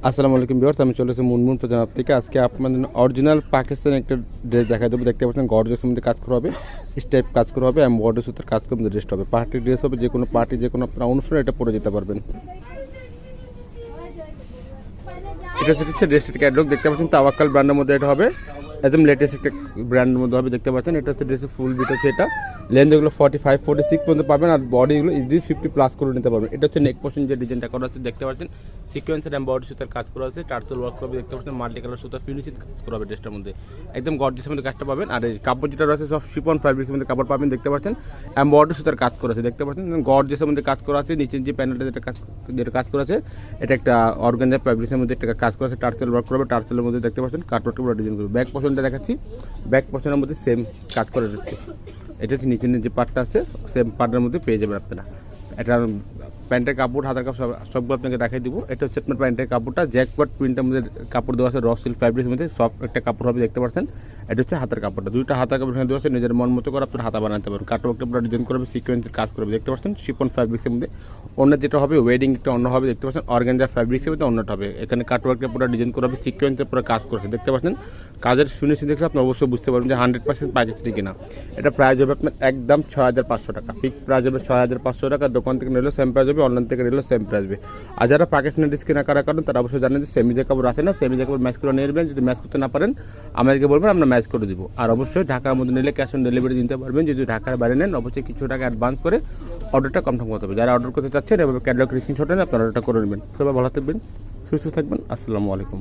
আসসালামু আলাইকুম ভিউয়ার্স, আমি চলে এসেছি মুনমুন প্রজনব থেকে। আজকে আপনাদের অরিজিনাল পাকিস্তানি একটা ড্রেস দেখাই দেবো। দেখতে পাচ্ছেন গর্জিয়াসের মধ্যে কাজ করা হবে, স্টেপ কাজ করা হবে, বর্ডার সুতার কাজ করে ড্রেসটা হবে। পার্টি ড্রেস হবে, যে কোনো পার্টি, যে কোনো আপনার অনুষ্ঠানে এটা পরে যেতে পারবেন। এটা হচ্ছে ড্রেসটার ক্যাটালগ। দেখতে পাচ্ছেন তাওয়াক্কাল ব্র্যান্ডের মধ্যে এটা হবে, একদম লেটেস্ট একটা ব্র্যান্ডের মধ্যে হবে। দেখতে পাচ্ছেন এটা হচ্ছে ড্রেসের ফুল বিট হচ্ছে এটা। লেন্থ এগুলো 45-46 পর্যন্ত পাবেন, আর বডিগুলো ইজিলি 50+ করে নিতে পারবেন। এটা হচ্ছে নেক পোর্শন যে ডিজাইনটা করা আছে, দেখতে পাচ্ছেন সিকোয়েন্সের বডি সুতার কাজ করা আছে, টার্সেল ওয়ার্ক করবে। দেখতে পাচ্ছেন মাল্টি কালার সুতার ফিনিশিং কাজ করা হবে ড্রেসটার মধ্যে, একদম গর্জিয়াসের মধ্যে কাজটা পাবেন। আর এই কাপড় যেটা রয়েছে সব শিফন ফ্যাব্রিকের মধ্যে কাপড় পাবেন। দেখতে পাচ্ছেন বডি সুতার কাজ করা আছে, দেখতে পাচ্ছেন গর্জিয়াসের মধ্যে কাজ করা আছে। নিচের যে প্যানেলটা যেটা কাজ করা আছে, এটা একটা অর্গানজা ফ্যাব্রিক্সের মধ্যে একটা কাজ করা আছে, টার্সেল ওয়ার্ক করবে। টার্সেলের মধ্যে দেখতে পাচ্ছেন কাটওয়ার্ক করে ডিজাইন করবে। ব্যাক পোর্শনটা দেখাচ্ছি, ব্যাক পোর্শনের মধ্যে সেম কাজ করে যাচ্ছে। এটা হচ্ছে নিচের যে পার্টটা আছে, সেম পার্টের মধ্যে পেয়ে যাবেন আপনারা। এটা প্যান্টের কাপড়, হাতের কাপড় সবগুলো আপনাকে দেখাই দিব। এটা হচ্ছে আপনার প্যান্টের কাপড়টা, জ্যাকপট প্রিন্টের মধ্যে কাপড় দেওয়া আছে, র সিল্ক ফ্যাব্রিক্সের মধ্যে সফট একটা কাপড় হবে। দেখতে পাচ্ছেন এটা হচ্ছে হাতের কাপড়টা, দুইটা হাতের কাপড় এখানে দেওয়া আছে। নিজের মন মতো করে আপনার হাতা বানাতে পারবেন। কাটওয়ার্কটা পুরো ডিজাইন করবে, সিকোয়েন্সের কাজ করবে। দেখতে পাচ্ছেন শিফন ফ্যাব্রিক্সের মধ্যে অন্য যেটা হবে, ওয়েডিং একটা অন্য হবে। দেখতে পাচ্ছেন অর্গানজা ফ্যাব্রিক্সের মধ্যে অন্যটা হবে। এখানে কাটওয়ার্কটা পুরো ডিজাইন করবে, সিকোয়েন্সের পুরো কাজ করছে। দেখতে পাচ্ছেন কাজের ফিনিশিং দেখলে আপনি অবশ্যই বুঝতে পারবেন যে 100% পাকিস্তানি কিনা। এটা প্রাইস হবে আপনার একদম 6500 টাকা। ফিক্স প্রাইস হবে 6500 টাকা। দোকান থেকে নিলেও সেম প্রাইস হবে, অনলাইন থেকে নিলেও সেম প্রাইস হবে। আর যারা পাকিস্তানি ড্রেস কেনাকাটা করেন তারা অবশ্যই জানেন যে সেমিজে কাপড় আছে না, সেমিজে কাপড় ম্যাচ করে নিয়ে নেবেন। যদি ম্যাচ করতে না পারেন আমাদেরকে বলবেন, আমরা ম্যাচ করে দিব। আর অবশ্যই ঢাকার মধ্যে নিলে ক্যাশ অন ডেলিভারি দিতে পারবেন। যদি ঢাকার বাইরে নেন অবশ্যই কিছু টাকা অ্যাডভান্স করে অর্ডারটা কনফার্ম করতে হবে। যারা অর্ডার করতে চাচ্ছেন এভাবে ক্যাটালগ স্ক্রিনশট নেন, আপনারা অর্ডারটা করে নেবেন। সবাই ভালো থাকবেন, সুস্থ থাকবেন। আসসালামু আলাইকুম।